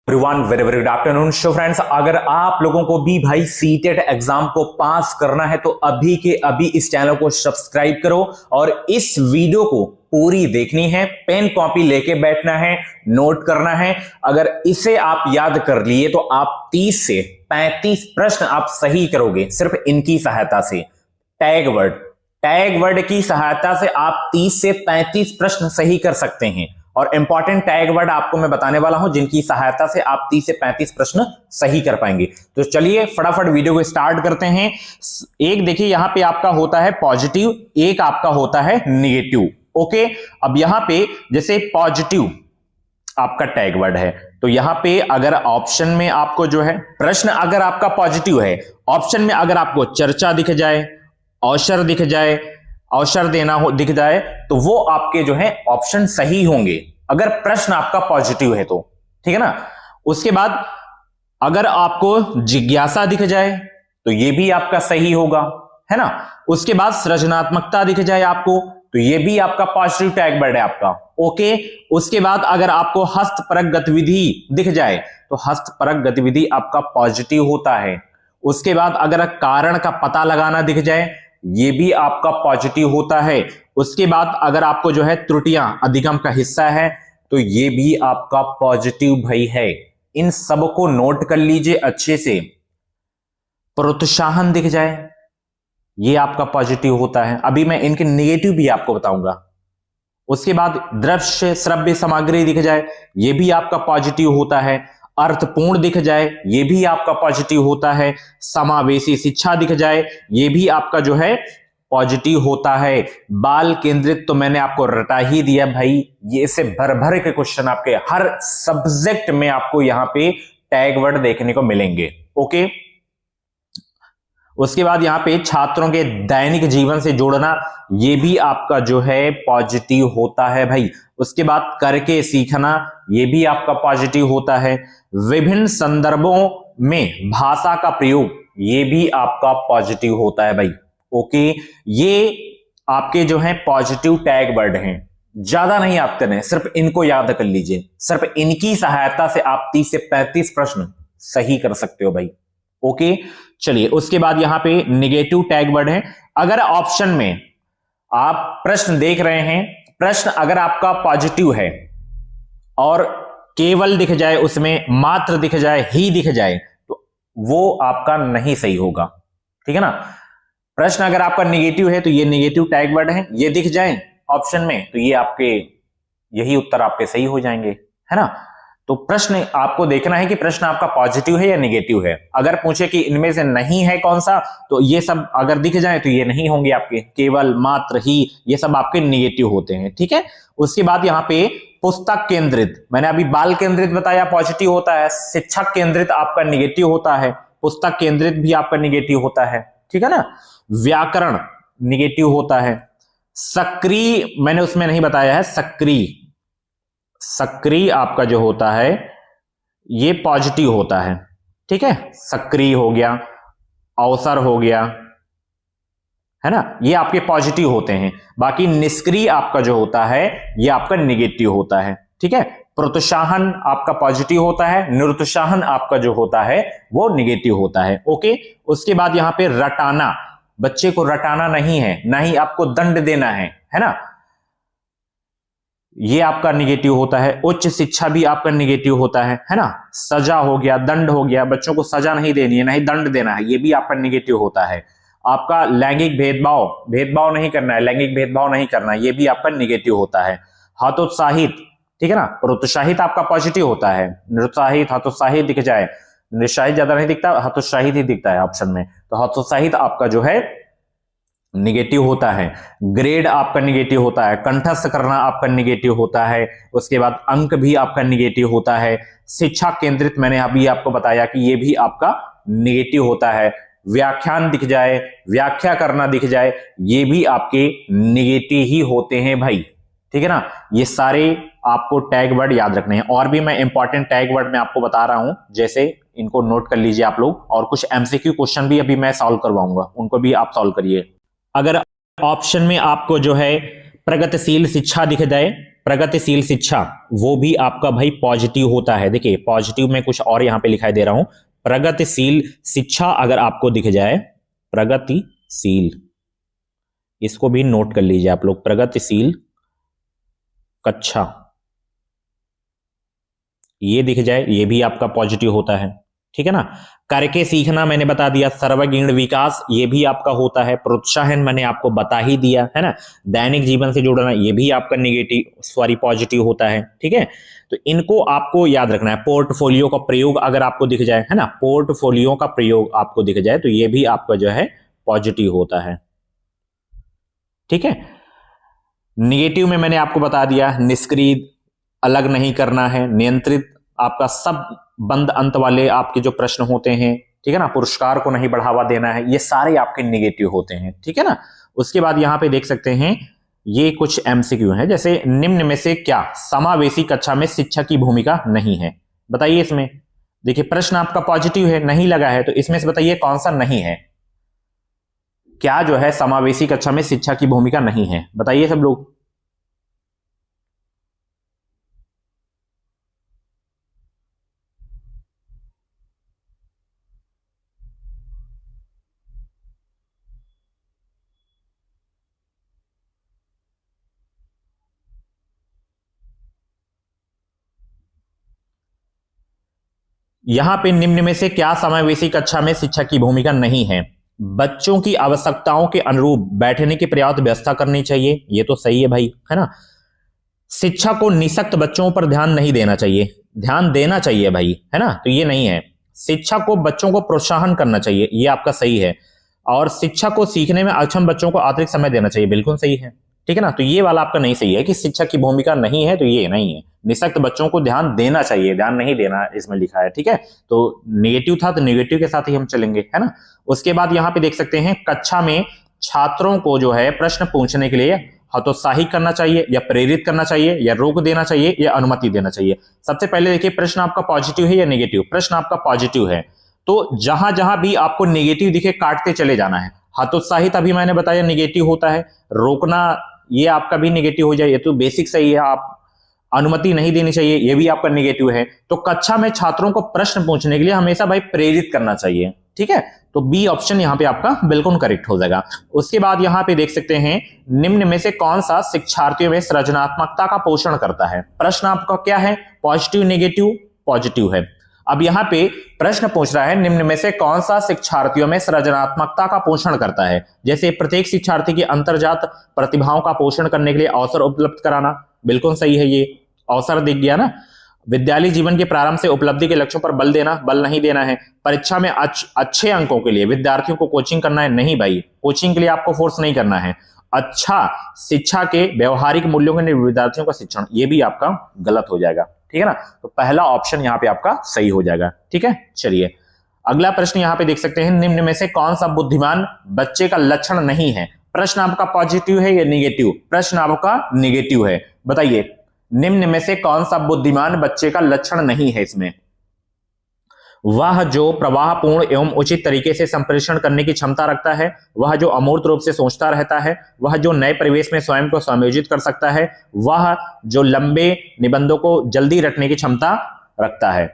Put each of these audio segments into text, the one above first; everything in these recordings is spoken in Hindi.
Everyone very very good afternoon. So friends, अगर आप लोगों को भी भाई सीटेट एग्जाम को पास करना है तो अभी के अभी इस चैनल को सब्सक्राइब करो और इस वीडियो को पूरी देखनी है, पेन कॉपी लेके बैठना है, नोट करना है। अगर इसे आप याद कर लिए तो आप 30 से 35 प्रश्न आप सही करोगे सिर्फ इनकी सहायता से। टैग वर्ड की सहायता से आप 30 से 35 प्रश्न सही कर सकते हैं और इंपॉर्टेंट टैग वर्ड आपको मैं बताने वाला हूं जिनकी सहायता से आप 30 से 35 प्रश्न सही कर पाएंगे। तो चलिए फटाफट वीडियो को स्टार्ट करते हैं। एक देखिए यहां पे आपका होता है पॉजिटिव, एक आपका होता है निगेटिव। ओके, अब यहां पे जैसे पॉजिटिव आपका टैग वर्ड है तो यहां पे अगर ऑप्शन में आपको जो है प्रश्न अगर आपका पॉजिटिव है, ऑप्शन में अगर आपको चर्चा दिख जाए, अवसर दिख जाए, अवसर देना हो दिख जाए तो वो आपके जो है ऑप्शन सही होंगे अगर प्रश्न आपका पॉजिटिव है तो, ठीक है ना। उसके बाद अगर आपको जिज्ञासा दिख जाए तो ये भी आपका सही होगा, है ना। उसके बाद सृजनात्मकता दिख जाए आपको तो ये भी आपका पॉजिटिव टैग वर्ड है आपका। ओके, उसके बाद अगर आपको हस्तपरक गतिविधि दिख जाए तो हस्तपरक गतिविधि आपका पॉजिटिव होता है। उसके बाद अगर कारण का पता लगाना दिख जाए ये भी आपका पॉजिटिव होता है। उसके बाद अगर आपको जो है त्रुटियां अधिगम का हिस्सा है तो ये भी आपका पॉजिटिव भाई है। इन सबको नोट कर लीजिए अच्छे से। प्रोत्साहन दिख जाए ये आपका पॉजिटिव होता है। अभी मैं इनके नेगेटिव भी आपको बताऊंगा। उसके बाद दृश्य श्रव्य सामग्री दिख जाए ये भी आपका पॉजिटिव होता है। अर्थपूर्ण दिख जाए ये भी आपका पॉजिटिव होता है। समावेशी शिक्षा दिख जाए ये भी आपका जो है पॉजिटिव होता है। बाल केंद्रित तो मैंने आपको रटा ही दिया भाई, ये से भर भर के क्वेश्चन आपके हर सब्जेक्ट में आपको यहां पे टैग वर्ड देखने को मिलेंगे। ओके, उसके बाद यहां पे छात्रों के दैनिक जीवन से जोड़ना ये भी आपका जो है पॉजिटिव होता है भाई। उसके बाद करके सीखना ये भी आपका पॉजिटिव होता है। विभिन्न संदर्भों में भाषा का प्रयोग ये भी आपका पॉजिटिव होता है भाई। ओके, ये आपके जो है पॉजिटिव टैग वर्ड हैं, ज्यादा नहीं याद करने, सिर्फ इनको याद कर लीजिए। सिर्फ इनकी सहायता से आप 30 से 35 प्रश्न सही कर सकते हो भाई। ओके, चलिए उसके बाद यहां पे निगेटिव टैग वर्ड है। अगर ऑप्शन में आप प्रश्न देख रहे हैं, प्रश्न अगर आपका पॉजिटिव है और केवल दिख जाए, उसमें मात्र दिख जाए, ही दिख जाए तो वो आपका नहीं सही होगा, ठीक है ना। प्रश्न अगर आपका निगेटिव है तो ये निगेटिव टैग वर्ड है, ये दिख जाए ऑप्शन में तो ये आपके यही उत्तर आपके सही हो जाएंगे, है ना। तो प्रश्न आपको देखना है कि प्रश्न आपका पॉजिटिव है या निगेटिव है। अगर पूछे कि इनमें से नहीं है कौन सा तो ये सब अगर दिख जाए तो ये नहीं होंगे आपके, केवल मात्र ही ये सब आपके निगेटिव होते हैं, ठीक है। उसके बाद यहाँ पे पुस्तक केंद्रित, मैंने अभी बाल केंद्रित बताया पॉजिटिव होता है, शिक्षक केंद्रित आपका निगेटिव होता है, पुस्तक केंद्रित भी आपका निगेटिव होता है, ठीक है ना। व्याकरण निगेटिव होता है। सक्रिय मैंने उसमें नहीं बताया है, सक्रिय आपका जो होता है ये पॉजिटिव होता है, ठीक है। सक्रिय हो गया, अवसर हो गया, है ना, ये आपके पॉजिटिव होते हैं। बाकी निष्क्रिय आपका जो होता है ये आपका निगेटिव होता है, ठीक है। प्रोत्साहन आपका पॉजिटिव होता है, निरुत्साहन आपका जो होता है वो निगेटिव होता है। ओके, उसके बाद यहां पे रटाना, बच्चे को रटाना नहीं है, ना ही आपको दंड देना है ना, ये आपका निगेटिव होता है। उच्च शिक्षा भी आपका निगेटिव होता है ना। सजा हो गया, दंड हो गया, बच्चों को सजा नहीं देनी है, ना ही दंड देना है, ये भी आपका निगेटिव होता है। आपका लैंगिक भेदभाव नहीं करना है, लैंगिक भेदभाव नहीं करना, ये भी आपका निगेटिव होता है। हतोत्साहित, ठीक है ना, प्रोत्साहित आपका पॉजिटिव होता है। निरुत्साहित, हतोत्साहित दिख जाए, निरुत्साहित ज्यादा नहीं दिखता, हतोत्साहित ही दिखता है ऑप्शन में, तो हतोत्साहित आपका जो है निगेटिव होता है। ग्रेड आपका निगेटिव होता है। कंठस्थ करना आपका निगेटिव होता है। उसके बाद अंक भी आपका निगेटिव होता है। शिक्षा केंद्रित मैंने अभी आपको बताया कि ये भी आपका निगेटिव होता है। व्याख्यान दिख जाए, व्याख्या करना दिख जाए, ये भी आपके निगेटिव ही होते हैं भाई, ठीक है ना। ये सारे आपको टैग वर्ड याद रखने हैं और भी मैं इंपॉर्टेंट टैग वर्ड में आपको बता रहा हूं, जैसे इनको नोट कर लीजिए आप लोग। और कुछ एमसीक्यू क्वेश्चन भी अभी मैं सॉल्व करवाऊंगा, उनको भी आप सॉल्व करिए। अगर ऑप्शन में आपको जो है प्रगतिशील शिक्षा दिख जाए प्रगतिशील शिक्षा वो भी आपका भाई पॉजिटिव होता है। देखिए पॉजिटिव में कुछ और यहां पे लिखाई दे रहा हूं, प्रगतिशील शिक्षा अगर आपको दिख जाए, प्रगतिशील, इसको भी नोट कर लीजिए आप लोग, प्रगतिशील कक्षा ये दिख जाए, ये भी आपका पॉजिटिव होता है, ठीक है ना। करके सीखना मैंने बता दिया, सर्वगुण विकास ये भी आपका होता है, प्रोत्साहन मैंने आपको बता ही दिया है ना, दैनिक जीवन से जुड़ना ये भी आपका नेगेटिव सॉरी पॉजिटिव होता है, ठीक है। तो इनको आपको याद रखना है। पोर्टफोलियो का प्रयोग अगर आपको दिख जाए, है ना, पोर्टफोलियो का प्रयोग आपको दिख जाए तो ये भी आपका जो है पॉजिटिव होता है, ठीक है। निगेटिव में मैंने आपको बता दिया, निष्क्रिय, अलग नहीं करना है, नियंत्रित, आपका सब बंद अंत वाले आपके जो प्रश्न होते हैं, ठीक है ना, पुरस्कार को नहीं बढ़ावा देना है, ये सारे आपके निगेटिव होते हैं, ठीक है ना। उसके बाद यहां पे देख सकते हैं ये कुछ एमसीक्यू है, जैसे निम्न में से क्या समावेशी कक्षा में शिक्षक की भूमिका नहीं है, बताइए इसमें। देखिए प्रश्न आपका पॉजिटिव है, नहीं लगा है, तो इसमें से बताइए कौन सा नहीं है, क्या जो है समावेशी कक्षा में शिक्षा की भूमिका नहीं है, बताइए सब लोग। यहां पे निम्न में से क्या समावेशी कक्षा में शिक्षक की भूमिका नहीं है, बच्चों की आवश्यकताओं के अनुरूप बैठने की पर्याप्त व्यवस्था करनी चाहिए, ये तो सही है भाई, है ना। शिक्षा को निःशक्त बच्चों पर ध्यान नहीं देना चाहिए, ध्यान देना चाहिए भाई, है ना, तो ये नहीं है। शिक्षा को बच्चों को प्रोत्साहन करना चाहिए, ये आपका सही है। और शिक्षा को सीखने में अक्षम बच्चों को अतिरिक्त समय देना चाहिए, बिल्कुल सही है, ठीक है ना। तो ये वाला आपका नहीं सही है कि शिक्षक की भूमिका नहीं है, तो ये नहीं है। निःशक्त बच्चों को ध्यान देना चाहिए, ध्यान नहीं देना इसमें लिखा है, ठीक है। तो नेगेटिव था तो नेगेटिव के साथ ही हम चलेंगे, है ना। उसके बाद यहां पे देख सकते हैं कक्षा में छात्रों को जो है प्रश्न पूछने के लिए हतोत्साहित करना चाहिए या प्रेरित करना चाहिए या रोक देना चाहिए या अनुमति देना चाहिए। सबसे पहले देखिए प्रश्न आपका पॉजिटिव है या नेगेटिव, प्रश्न आपका पॉजिटिव है, तो जहां जहां भी आपको नेगेटिव दिखे काटते चले जाना है। हतोत्साहित अभी मैंने बताया नेगेटिव होता है, रोकना ये आपका भी नेगेटिव हो जाए, ये तो बेसिक सही है। आप अनुमति नहीं देनी चाहिए, ये भी आपका नेगेटिव है। तो कक्षा में छात्रों को प्रश्न पूछने के लिए हमेशा भाई प्रेरित करना चाहिए, ठीक है। तो बी ऑप्शन यहां पे आपका बिल्कुल करेक्ट हो जाएगा। उसके बाद यहां पे देख सकते हैं निम्न में से कौन सा शिक्षार्थियों में सृजनात्मकता का पोषण करता है, प्रश्न आपका क्या है, पॉजिटिव नेगेटिव, पॉजिटिव है। अब यहां पे प्रश्न पूछ रहा है निम्न में से कौन सा शिक्षार्थियों में सृजनात्मकता का पोषण करता है, जैसे प्रत्येक शिक्षार्थी की अंतर्जात प्रतिभाओं का पोषण करने के लिए अवसर उपलब्ध कराना, बिल्कुल सही है, ये अवसर दिख गया ना। विद्यालय जीवन के प्रारंभ से उपलब्धि के लक्ष्यों पर बल देना, बल नहीं देना है। परीक्षा में अच्छे अंकों के लिए विद्यार्थियों को कोचिंग करना है, नहीं भाई, कोचिंग के लिए आपको फोर्स नहीं करना है। अच्छा शिक्षा के व्यवहारिक मूल्यों के विद्यार्थियों का शिक्षण, ये भी आपका गलत हो जाएगा, ठीक है ना। तो पहला ऑप्शन यहां पे आपका सही हो जाएगा, ठीक है। चलिए अगला प्रश्न यहां पे देख सकते हैं निम्न में से कौन सा बुद्धिमान बच्चे का लक्षण नहीं है, प्रश्न आपका पॉजिटिव है या नेगेटिव, प्रश्न आपका नेगेटिव है, बताइए निम्न में से कौन सा बुद्धिमान बच्चे का लक्षण नहीं है इसमें। वह जो प्रवाहपूर्ण एवं उचित तरीके से संप्रेषण करने की क्षमता रखता है, वह जो अमूर्त रूप से सोचता रहता है, वह जो नए परिवेश में स्वयं को समायोजित कर सकता है, वह जो लंबे निबंधों को जल्दी रटने की क्षमता रखता है।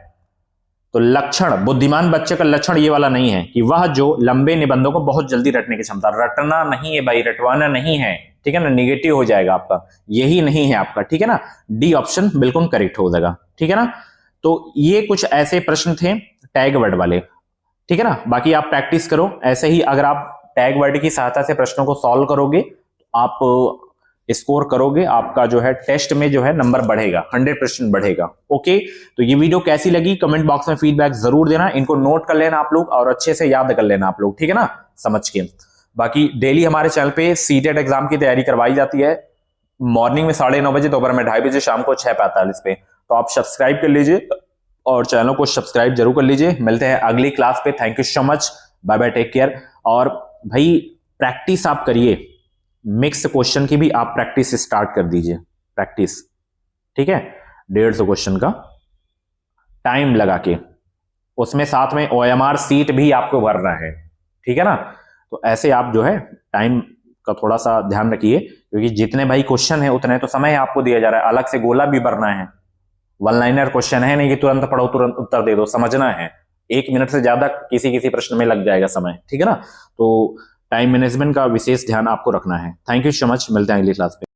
तो लक्षण बुद्धिमान बच्चे का लक्षण ये वाला नहीं है कि वह जो लंबे निबंधों को बहुत जल्दी रटने की क्षमता, रटना नहीं है भाई, रटवाना नहीं है, ठीक है ना, नेगेटिव हो जाएगा आपका, यही नहीं है आपका, ठीक है ना। डी ऑप्शन बिल्कुल करेक्ट हो जाएगा, ठीक है ना। तो ये कुछ ऐसे प्रश्न थे टैग वर्ड वाले, ठीक है ना। बाकी आप प्रैक्टिस करो ऐसे ही, अगर आप टैग वर्ड की सहायता से प्रश्नों को सॉल्व करोगे आप स्कोर करोगे, आपका जो है टेस्ट में जो है नंबर बढ़ेगा, 100% बढ़ेगा। ओके, तो ये वीडियो कैसी लगी कमेंट बॉक्स में फीडबैक जरूर देना, इनको नोट कर लेना आप लोग और अच्छे से याद कर लेना आप लोग, ठीक है ना, समझ के। बाकी डेली हमारे चैनल पे सीटेट एग्जाम की तैयारी करवाई जाती है, मॉर्निंग में 9:30 बजे, दोपहर में 2:30 बजे, शाम को 6:45 पे। तो आप सब्सक्राइब कर लीजिए और चैनल को सब्सक्राइब जरूर कर लीजिए। मिलते हैं अगली क्लास पे, thank you so much, bye bye, take care. और भाई प्रैक्टिस आप करिए, मिक्स क्वेश्चन की भी आप प्रैक्टिस स्टार्ट कर दीजिए, प्रैक्टिस, ठीक है, 150 क्वेश्चन का टाइम लगा के, उसमें साथ में OMR सीट भी आपको भरना है, ठीक है ना। तो ऐसे आप जो है टाइम का थोड़ा सा ध्यान रखिए, क्योंकि जितने भाई क्वेश्चन है उतने तो समय आपको दिया जा रहा है, अलग से गोला भी भरना है। वन लाइनर क्वेश्चन है नहीं कि तुरंत पढ़ो तुरंत उत्तर दे दो, समझना है। 1 मिनट से ज्यादा किसी किसी प्रश्न में लग जाएगा समय, ठीक है ना। तो टाइम मैनेजमेंट का विशेष ध्यान आपको रखना है। थैंक यू सो मच, मिलते हैं अगली क्लास में।